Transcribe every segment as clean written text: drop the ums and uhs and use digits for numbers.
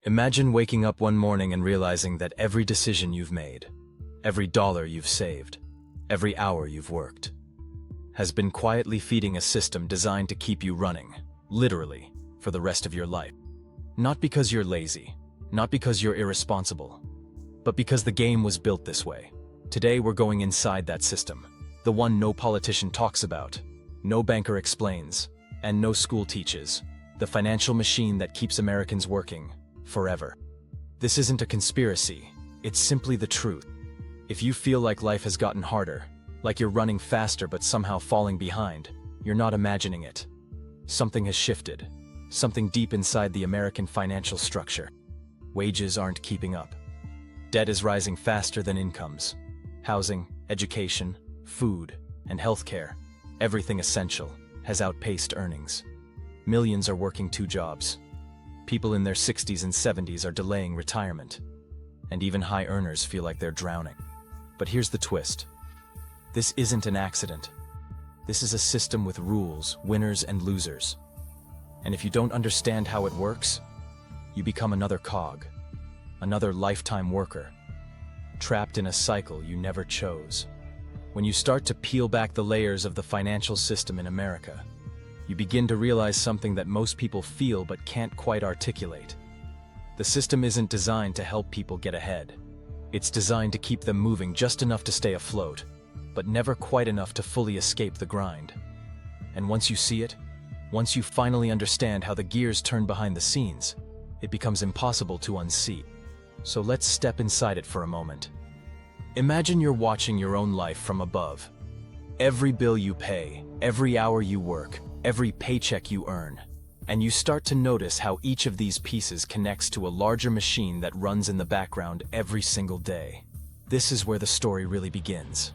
Imagine waking up one morning and realizing that every decision you've made, every dollar you've saved, every hour you've worked, has been quietly feeding a system designed to keep you running, literally, for the rest of your life. Not because you're lazy, not because you're irresponsible, but because the game was built this way. Today we're going inside that system, the one no politician talks about, no banker explains, and no school teaches, the financial machine that keeps Americans working forever. This isn't a conspiracy, it's simply the truth. If you feel like life has gotten harder, like you're running faster but somehow falling behind, you're not imagining it. Something has shifted, something deep inside the American financial structure. Wages aren't keeping up. Debt is rising faster than incomes. Housing, education, food, and healthcare, everything essential, has outpaced earnings. Millions are working 2 jobs. People in their 60s and 70s are delaying retirement. And even high earners feel like they're drowning. But here's the twist. This isn't an accident. This is a system with rules, winners and losers. And if you don't understand how it works, you become another cog, another lifetime worker, trapped in a cycle you never chose. When you start to peel back the layers of the financial system in America, you begin to realize something that most people feel but can't quite articulate. The system isn't designed to help people get ahead. It's designed to keep them moving just enough to stay afloat, but never quite enough to fully escape the grind. And once you see it, once you finally understand how the gears turn behind the scenes, it becomes impossible to unsee. So let's step inside it for a moment. Imagine you're watching your own life from above. Every bill you pay, every hour you work, every paycheck you earn, and you start to notice how each of these pieces connects to a larger machine that runs in the background every single day. This is where the story really begins.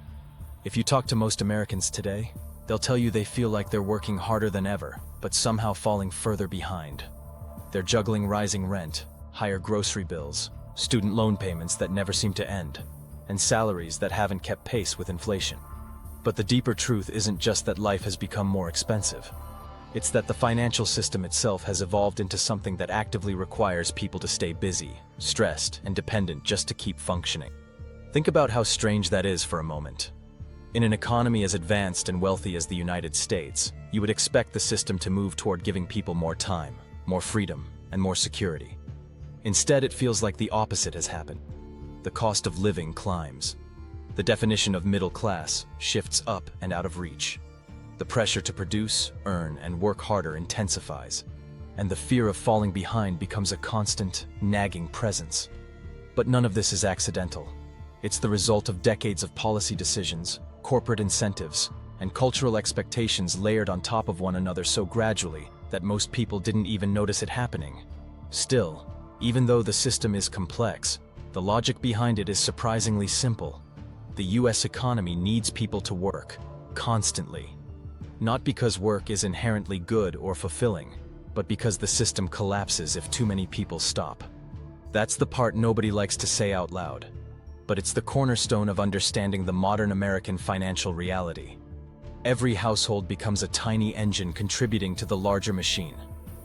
If you talk to most Americans today, they'll tell you they feel like they're working harder than ever, but somehow falling further behind. They're juggling rising rent, higher grocery bills, student loan payments that never seem to end, and salaries that haven't kept pace with inflation. But the deeper truth isn't just that life has become more expensive. It's that the financial system itself has evolved into something that actively requires people to stay busy, stressed, and dependent just to keep functioning. Think about how strange that is for a moment. In an economy as advanced and wealthy as the United States, you would expect the system to move toward giving people more time, more freedom, and more security. Instead, it feels like the opposite has happened. The cost of living climbs. The definition of middle class shifts up and out of reach. The pressure to produce, earn, and work harder intensifies, and the fear of falling behind becomes a constant, nagging presence. But none of this is accidental. It's the result of decades of policy decisions, corporate incentives, and cultural expectations layered on top of one another so gradually that most people didn't even notice it happening. Still, even though the system is complex, the logic behind it is surprisingly simple. The US economy needs people to work, constantly. Not because work is inherently good or fulfilling, but because the system collapses if too many people stop. That's the part nobody likes to say out loud, but it's the cornerstone of understanding the modern American financial reality. Every household becomes a tiny engine contributing to the larger machine,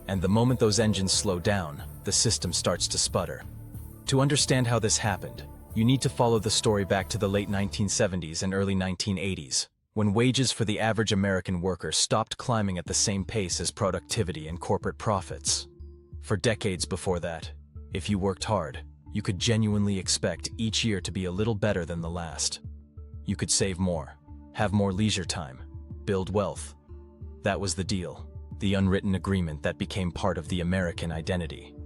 and the moment those engines slow down, the system starts to sputter. To understand how this happened, you need to follow the story back to the late 1970s and early 1980s, when wages for the average American worker stopped climbing at the same pace as productivity and corporate profits. For decades before that, if you worked hard, you could genuinely expect each year to be a little better than the last. You could save more, have more leisure time, build wealth. That was the deal, the unwritten agreement that became part of the American identity.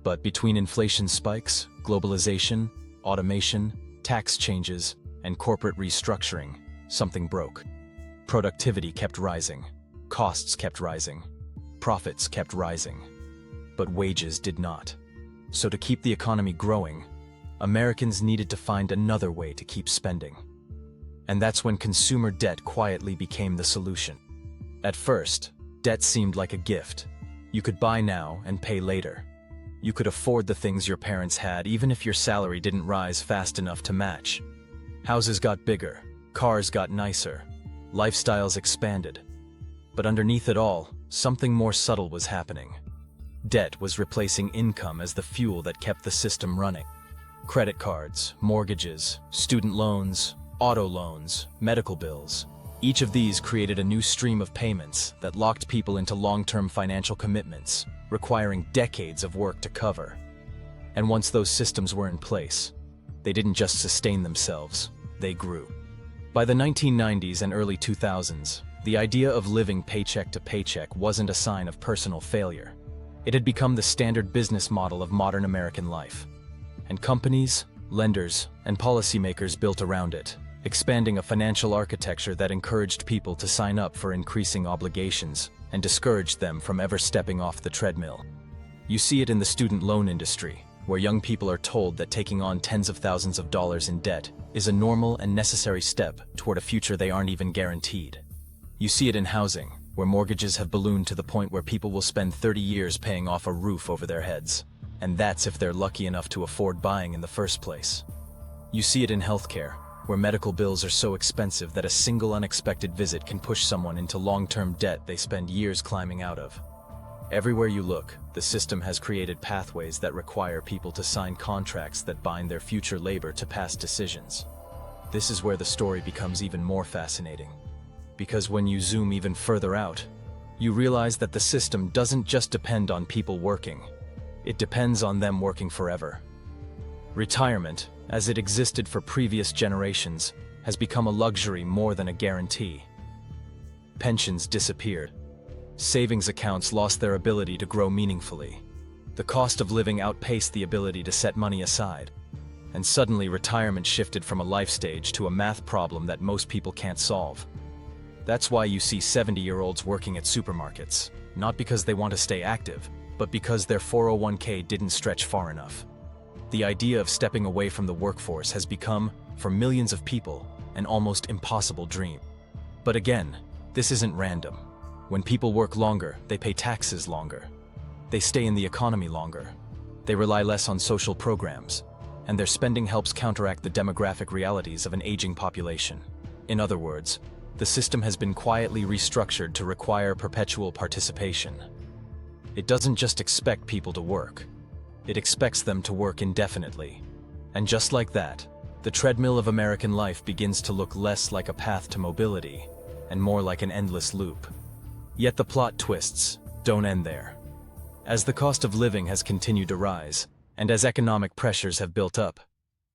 But between inflation spikes, globalization, automation, tax changes, and corporate restructuring, something broke. Productivity kept rising, costs kept rising, profits kept rising, but wages did not. So to keep the economy growing, Americans needed to find another way to keep spending. And that's when consumer debt quietly became the solution. At first, debt seemed like a gift. You could buy now and pay later. You could afford the things your parents had even if your salary didn't rise fast enough to match. Houses got bigger, cars got nicer, lifestyles expanded. But underneath it all, something more subtle was happening. Debt was replacing income as the fuel that kept the system running. Credit cards, mortgages, student loans, auto loans, medical bills. Each of these created a new stream of payments that locked people into long-term financial commitments, requiring decades of work to cover. And once those systems were in place, they didn't just sustain themselves, they grew. By the 1990s and early 2000s, the idea of living paycheck to paycheck wasn't a sign of personal failure. It had become the standard business model of modern American life. And companies, lenders, and policymakers built around it, expanding a financial architecture that encouraged people to sign up for increasing obligations and discouraged them from ever stepping off the treadmill. You see it in the student loan industry, where young people are told that taking on tens of thousands of dollars in debt is a normal and necessary step toward a future they aren't even guaranteed. You see it in housing, where mortgages have ballooned to the point where people will spend 30 years paying off a roof over their heads. And that's if they're lucky enough to afford buying in the first place. You see it in healthcare, where medical bills are so expensive that a single unexpected visit can push someone into long-term debt they spend years climbing out of. Everywhere you look, the system has created pathways that require people to sign contracts that bind their future labor to past decisions. This is where the story becomes even more fascinating. Because when you zoom even further out, you realize that the system doesn't just depend on people working. It depends on them working forever. Retirement, as it existed for previous generations, has become a luxury more than a guarantee. Pensions disappeared. Savings accounts lost their ability to grow meaningfully. The cost of living outpaced the ability to set money aside. And suddenly retirement shifted from a life stage to a math problem that most people can't solve. That's why you see 70-year-olds working at supermarkets, not because they want to stay active, but because their 401k didn't stretch far enough. The idea of stepping away from the workforce has become, for millions of people, an almost impossible dream. But again, this isn't random. When people work longer, they pay taxes longer. They stay in the economy longer. They rely less on social programs, and their spending helps counteract the demographic realities of an aging population. In other words, the system has been quietly restructured to require perpetual participation. It doesn't just expect people to work. It expects them to work indefinitely. And just like that, the treadmill of American life begins to look less like a path to mobility and more like an endless loop. Yet the plot twists don't end there. As the cost of living has continued to rise, and as economic pressures have built up,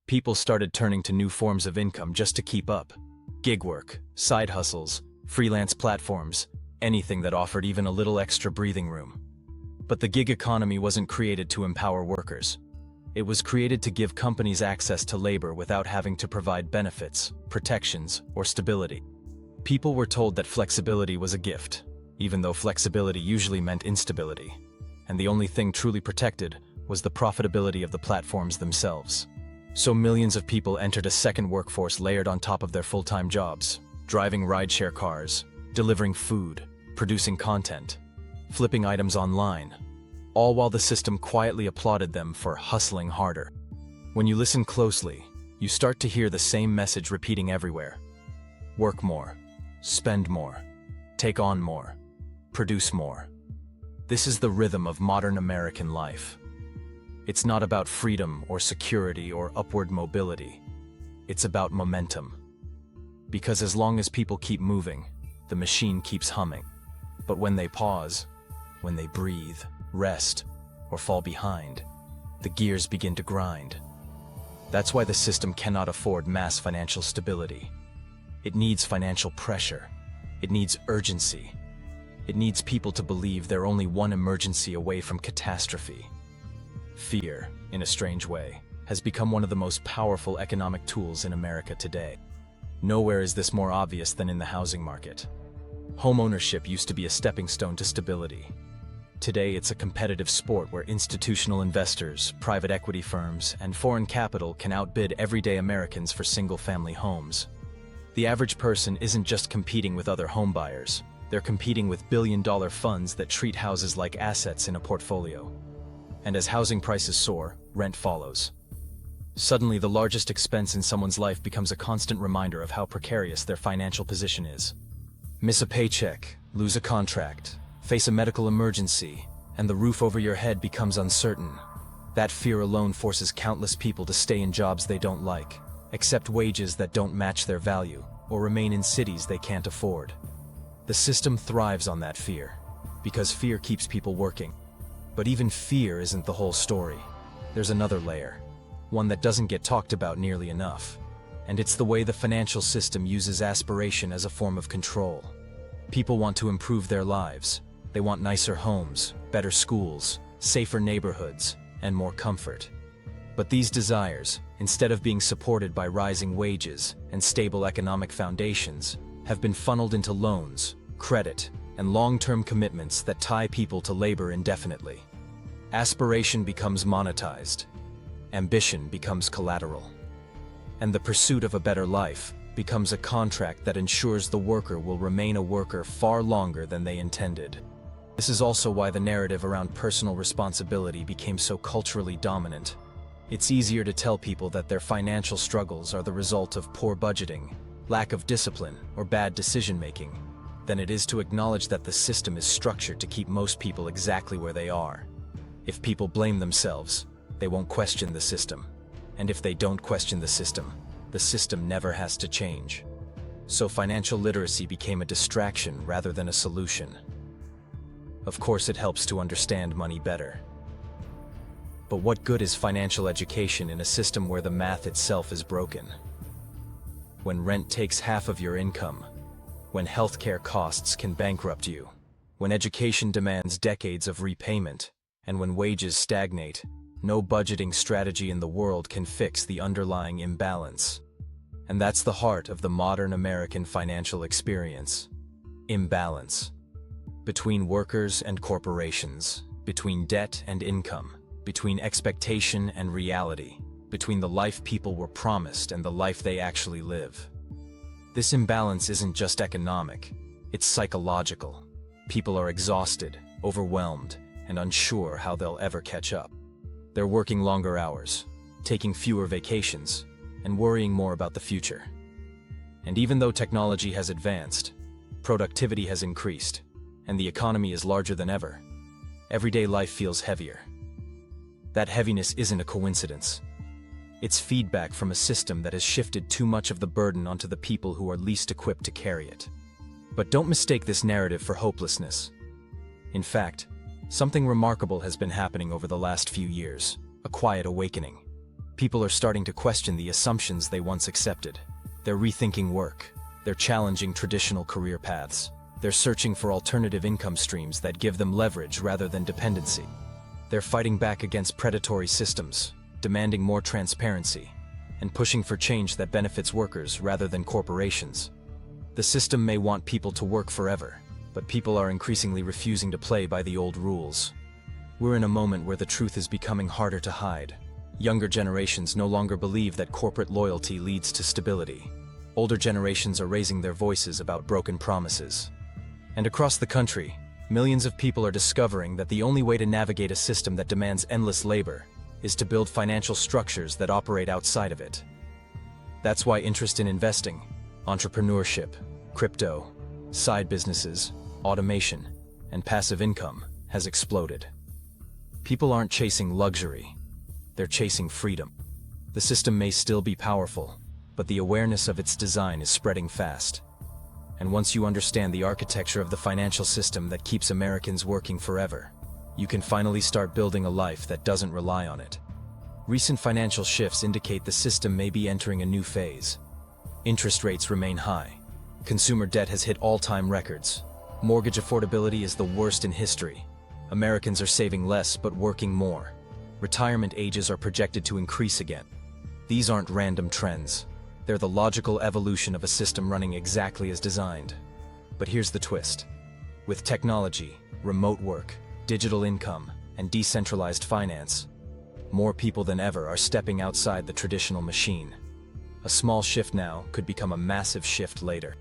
people started turning to new forms of income just to keep up. Gig work, side hustles, freelance platforms, anything that offered even a little extra breathing room. But the gig economy wasn't created to empower workers. It was created to give companies access to labor without having to provide benefits, protections, or stability. People were told that flexibility was a gift, even though flexibility usually meant instability. And the only thing truly protected was the profitability of the platforms themselves. So millions of people entered a second workforce layered on top of their full-time jobs, driving rideshare cars, delivering food, producing content, flipping items online, all while the system quietly applauded them for hustling harder. When you listen closely, you start to hear the same message repeating everywhere. Work more, spend more, take on more, produce more. This is the rhythm of modern American life. It's not about freedom or security or upward mobility. It's about momentum. Because as long as people keep moving, the machine keeps humming. But when they pause, when they breathe, rest, or fall behind, the gears begin to grind. That's why the system cannot afford mass financial stability. It needs financial pressure. It needs urgency. It needs people to believe they're only one emergency away from catastrophe. Fear, in a strange way, has become one of the most powerful economic tools in America today. Nowhere is this more obvious than in the housing market. Home ownership used to be a stepping stone to stability. Today, it's a competitive sport where institutional investors, private equity firms, and foreign capital can outbid everyday Americans for single-family homes. The average person isn't just competing with other home buyers. They're competing with billion-dollar funds that treat houses like assets in a portfolio. And as housing prices soar, rent follows. Suddenly, the largest expense in someone's life becomes a constant reminder of how precarious their financial position is. Miss a paycheck, lose a contract, face a medical emergency, and the roof over your head becomes uncertain. That fear alone forces countless people to stay in jobs they don't like, accept wages that don't match their value, or remain in cities they can't afford. The system thrives on that fear, because fear keeps people working. But even fear isn't the whole story. There's another layer, one that doesn't get talked about nearly enough. And it's the way the financial system uses aspiration as a form of control. People want to improve their lives. They want nicer homes, better schools, safer neighborhoods, and more comfort. But these desires, instead of being supported by rising wages and stable economic foundations, have been funneled into loans, credit, and long-term commitments that tie people to labor indefinitely. Aspiration becomes monetized. Ambition becomes collateral. And the pursuit of a better life becomes a contract that ensures the worker will remain a worker far longer than they intended. This is also why the narrative around personal responsibility became so culturally dominant. It's easier to tell people that their financial struggles are the result of poor budgeting, lack of discipline, or bad decision-making, than it is to acknowledge that the system is structured to keep most people exactly where they are. If people blame themselves, they won't question the system. And if they don't question the system never has to change. So financial literacy became a distraction rather than a solution. Of course, it helps to understand money better. But what good is financial education in a system where the math itself is broken? When rent takes half of your income, when healthcare costs can bankrupt you, when education demands decades of repayment, and when wages stagnate, no budgeting strategy in the world can fix the underlying imbalance. And that's the heart of the modern American financial experience. Imbalance. Between workers and corporations, between debt and income, between expectation and reality, between the life people were promised and the life they actually live. This imbalance isn't just economic, it's psychological. People are exhausted, overwhelmed, and unsure how they'll ever catch up. They're working longer hours, taking fewer vacations, and worrying more about the future. And even though technology has advanced, productivity has increased, and the economy is larger than ever, everyday life feels heavier. That heaviness isn't a coincidence. It's feedback from a system that has shifted too much of the burden onto the people who are least equipped to carry it. But don't mistake this narrative for hopelessness. In fact, something remarkable has been happening over the last few years, a quiet awakening. People are starting to question the assumptions they once accepted. They're rethinking work. They're challenging traditional career paths. They're searching for alternative income streams that give them leverage rather than dependency. They're fighting back against predatory systems, demanding more transparency, and pushing for change that benefits workers rather than corporations. The system may want people to work forever, but people are increasingly refusing to play by the old rules. We're in a moment where the truth is becoming harder to hide. Younger generations no longer believe that corporate loyalty leads to stability. Older generations are raising their voices about broken promises. And across the country, millions of people are discovering that the only way to navigate a system that demands endless labor is to build financial structures that operate outside of it. That's why interest in investing, entrepreneurship, crypto, side businesses, automation, and passive income has exploded. People aren't chasing luxury, they're chasing freedom. The system may still be powerful, but the awareness of its design is spreading fast. And once you understand the architecture of the financial system that keeps Americans working forever, you can finally start building a life that doesn't rely on it. Recent financial shifts indicate the system may be entering a new phase. Interest rates remain high. Consumer debt has hit all-time records. Mortgage affordability is the worst in history. Americans are saving less but working more. Retirement ages are projected to increase again. These aren't random trends. They're the logical evolution of a system running exactly as designed. But here's the twist. With technology, remote work, digital income, and decentralized finance, more people than ever are stepping outside the traditional machine. A small shift now could become a massive shift later.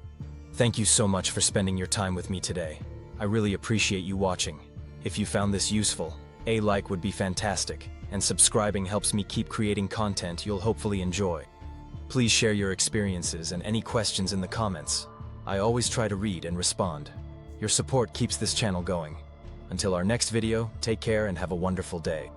Thank you so much for spending your time with me today. I really appreciate you watching. If you found this useful, a like would be fantastic, and subscribing helps me keep creating content you'll hopefully enjoy. Please share your experiences and any questions in the comments. I always try to read and respond. Your support keeps this channel going. Until our next video, take care and have a wonderful day.